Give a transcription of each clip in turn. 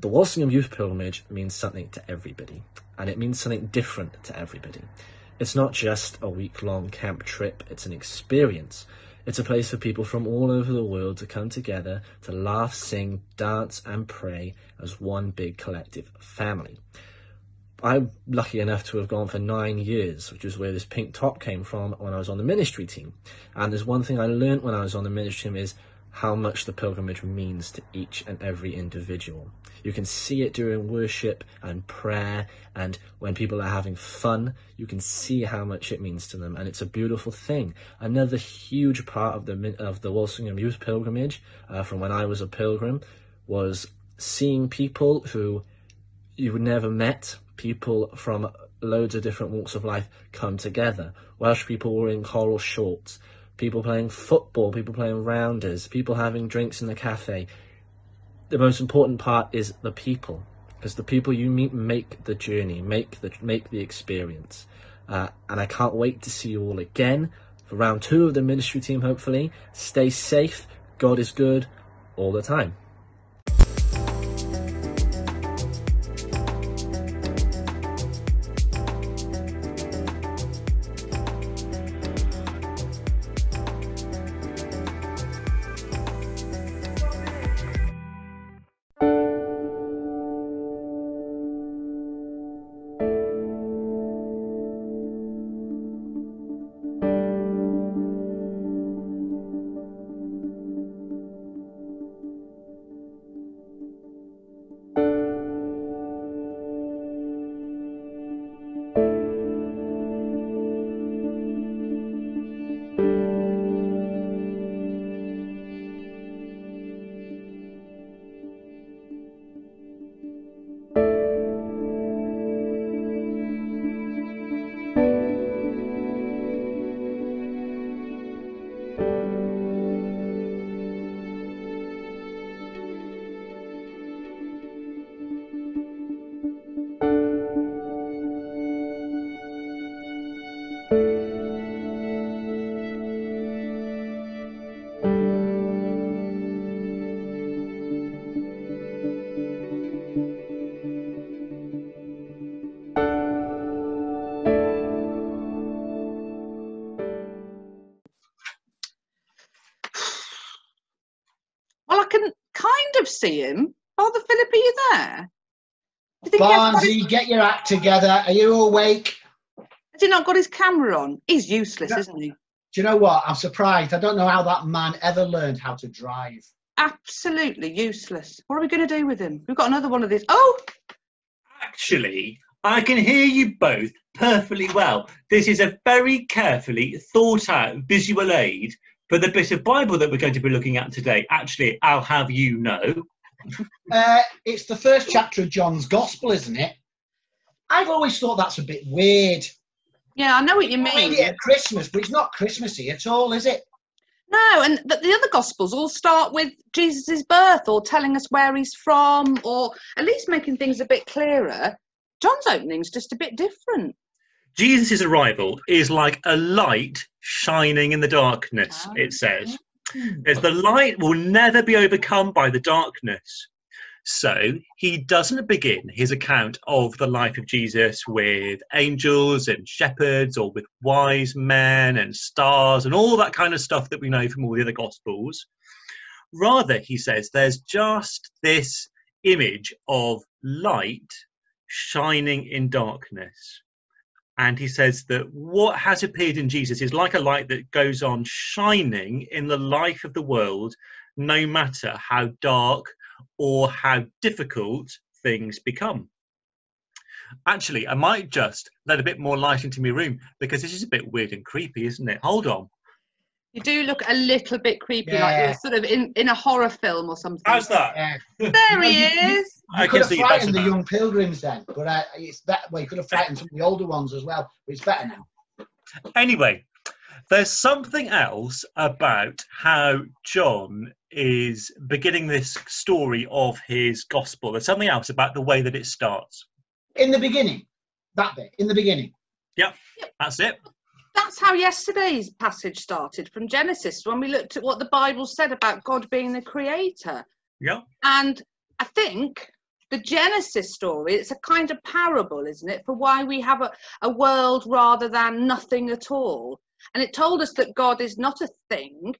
The Walsingham Youth Pilgrimage means something to everybody, and it means something different to everybody. It's not just a week-long camp trip, it's an experience. It's a place for people from all over the world to come together to laugh, sing, dance and pray as one big collective family. I'm lucky enough to have gone for 9 years, which is where this pink top came from when I was on the ministry team. And there's one thing I learned when I was on the ministry team is how much the pilgrimage means to each and every individual. You can see it during worship and prayer, and when people are having fun, you can see how much it means to them, and it's a beautiful thing. Another huge part of the Walsingham Youth Pilgrimage, from when I was a pilgrim, was seeing people who you never met, people from loads of different walks of life come together. Welsh people were in coral shorts, people playing football, people playing rounders, people having drinks in the cafe. The most important part is the people, because the people you meet make the journey, make the experience. And I can't wait to see you all again for round 2 of the ministry team, hopefully. Stay safe. God is good all the time. See him. Father Philip, are you there? Barnesy, get your act together. Are you awake? Has he not got his camera on? He's useless, isn't he? Do you know what? I'm surprised. I don't know how that man ever learned how to drive. Absolutely useless. What are we going to do with him? We've got another one of these. Oh! Actually, I can hear you both perfectly well. This is a very carefully thought out visual aid for the bit of Bible that we're going to be looking at today. Actually, I'll have you know. It's the first chapter of John's Gospel, isn't it? I've always thought that's a bit weird. Yeah, I know what you mean. I read it at Christmas, but it's not Christmassy at all, is it? No, and the other Gospels all start with Jesus' birth or telling us where he's from or at least making things a bit clearer. John's opening's just a bit different. Jesus' arrival is like a light shining in the darkness, it says. As the light will never be overcome by the darkness. So he doesn't begin his account of the life of Jesus with angels and shepherds or with wise men and stars and all that kind of stuff that we know from all the other Gospels. Rather, he says, there's just this image of light shining in darkness. And he says that what has appeared in Jesus is like a light that goes on shining in the life of the world, no matter how dark or how difficult things become. Actually, I might just let a bit more light into my room because this is a bit weird and creepy, isn't it? Hold on. You do look a little bit creepy, like you're sort of in a horror film or something. How's that? There he is. You could have frightened the young pilgrims then, but it's that way. You could have frightened some of the older ones as well, but it's better now. Anyway, there's something else about how John is beginning this story of his gospel. There's something else about the way that it starts. In the beginning, that bit, in the beginning. Yep, that's it. That's how yesterday's passage started from Genesis, when we looked at what the Bible said about God being the creator. Yeah. And I think The Genesis story, it's a kind of parable, isn't it, for why we have a world rather than nothing at all. And it told us that God is not a thing,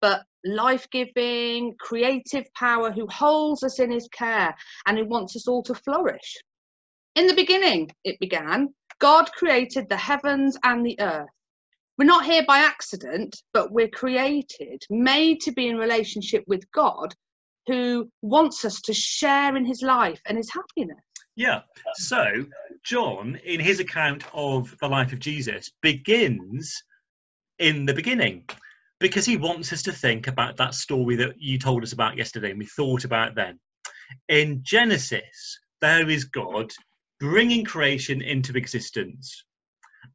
but life-giving, creative power who holds us in his care and who wants us all to flourish. In the beginning, it began, God created the heavens and the earth. We're not here by accident, but we're created, made to be in relationship with God, who wants us to share in his life and his happiness. Yeah. So John, in his account of the life of Jesus, begins in the beginning, because he wants us to think about that story that you told us about yesterday and we thought about then. In Genesis, there is God bringing creation into existence.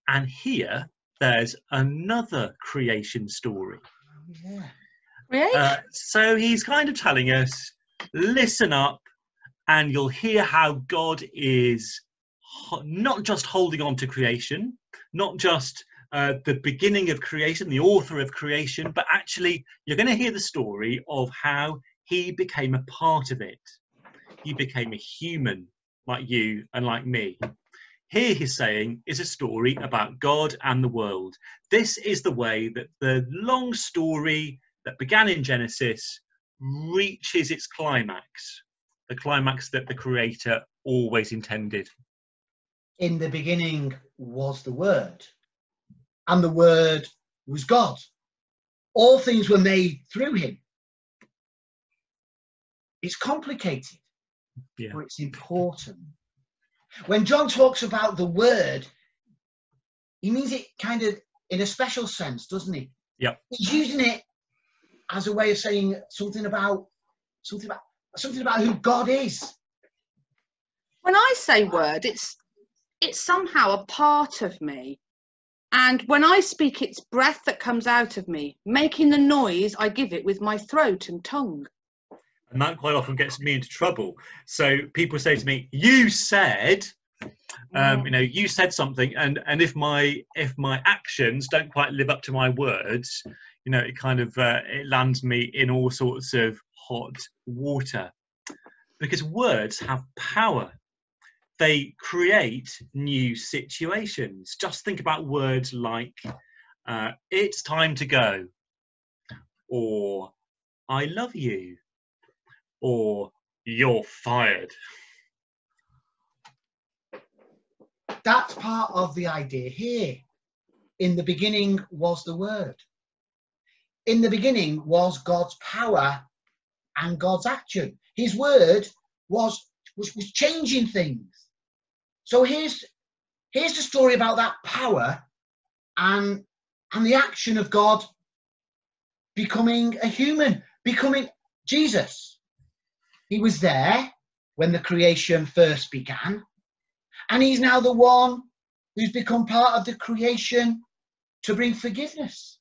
And here, there's another creation story. Creation. So he's kind of telling us, listen up, and you'll hear how God is not just holding on to creation, not just the beginning of creation, the author of creation, but actually you're going to hear the story of how he became a part of it. He became a human like you and like me. Here he's saying is a story about God and the world. This is the way that the long story that began in Genesis reaches its climax, the climax that the Creator always intended. In the beginning was the Word, and the Word was God. All things were made through him. It's complicated, but it's important. When John talks about the Word, he means it kind of in a special sense, doesn't he? Yeah. He's using it as a way of saying something about who God is. When I say word, it's somehow a part of me. And when I speak, it's breath that comes out of me, making the noise I give it with my throat and tongue. And that quite often gets me into trouble. So people say to me, you said, you said something, and if my actions don't quite live up to my words, it kind of it lands me in all sorts of hot water, because words have power. They create new situations. Just think about words like it's time to go, or I love you, or you're fired. That's part of the idea here. In the beginning was the Word. In the beginning was God's power and God's action. His word was changing things. So here's the story about that power and the action of God becoming a human, becoming Jesus. He was there when the creation first began, and he's now the one who's become part of the creation to bring forgiveness,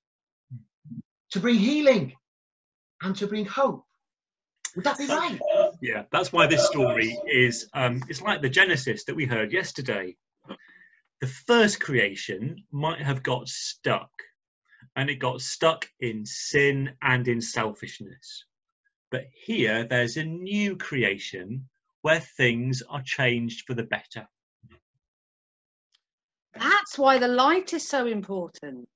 to bring healing, and to bring hope. Would that be right? Yeah, that's why this story is, it's like the Genesis that we heard yesterday. The first creation might have got stuck, and it got stuck in sin and in selfishness. But here, there's a new creation where things are changed for the better. That's why the light is so important.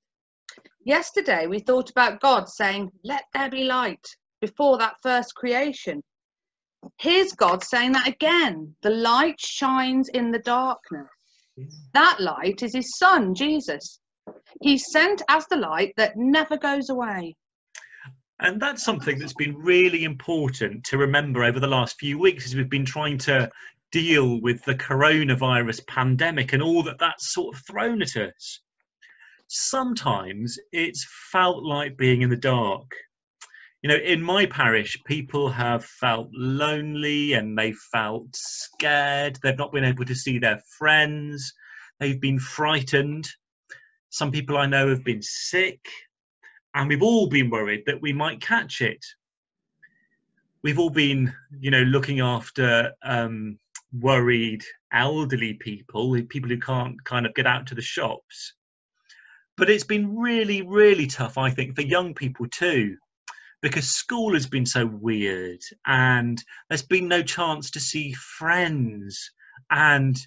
Yesterday, we thought about God saying, let there be light, before that first creation. Here's God saying that again. The light shines in the darkness. That light is his son, Jesus. He's sent as the light that never goes away. And that's something that's been really important to remember over the last few weeks as we've been trying to deal with the coronavirus pandemic and all that's sort of thrown at us. Sometimes it's felt like being in the dark. In my parish, people have felt lonely and they felt scared. They've not been able to see their friends. They've been frightened. Some people I know have been sick. And we've all been worried that we might catch it. We've all been, looking after worried elderly people who can't kind of get out to the shops. But it's been really, really tough, I think, for young people too, because school has been so weird and there's been no chance to see friends, and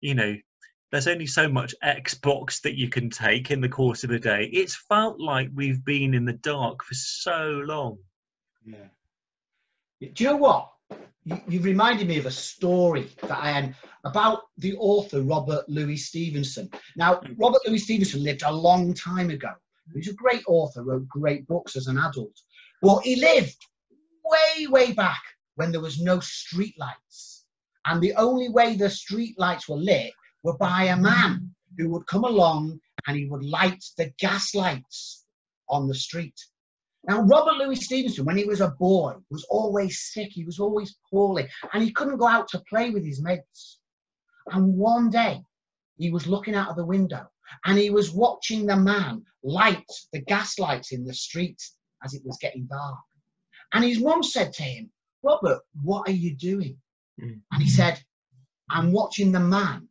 there's only so much Xbox that you can take in the course of a day. It's felt like we've been in the dark for so long. Yeah. Do you know what? You reminded me of a story that I had about the author Robert Louis Stevenson. Now, Robert Louis Stevenson lived a long time ago. He was a great author, wrote great books as an adult. Well, he lived way, way back when there was no street lights. And the only way the street lights were lit were by a man who would come along and he would light the gas lights on the street. Now, Robert Louis Stevenson, when he was a boy, was always sick. He was always poorly, and he couldn't go out to play with his mates. And one day, he was looking out of the window, and he was watching the man light the gas lights in the street as it was getting dark. And his mum said to him, "Robert, what are you doing?" And he said, "I'm watching the man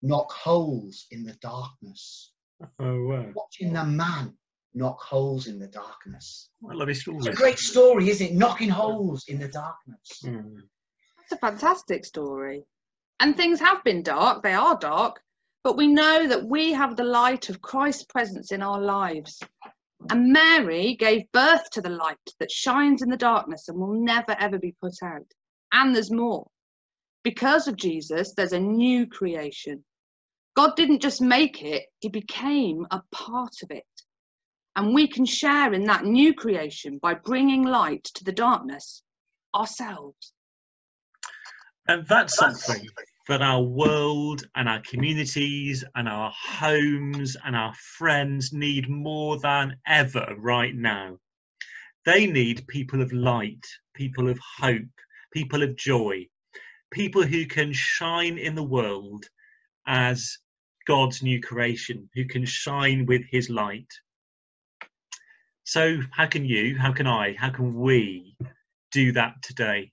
knock holes in the darkness." Oh, wow. Watching the man knock holes in the darkness. I love his story. It's a great story, isn't it? Knocking holes in the darkness. That's a fantastic story. And things have been dark, they are dark, but we know that we have the light of Christ's presence in our lives. And Mary gave birth to the light that shines in the darkness and will never ever be put out. And there's more. Because of Jesus, there's a new creation. God didn't just make it, he became a part of it. And we can share in that new creation by bringing light to the darkness ourselves. And that's something that our world and our communities and our homes and our friends need more than ever right now. They need people of light, people of hope, people of joy, people who can shine in the world as God's new creation, who can shine with his light. So how can you, how can I, how can we do that today?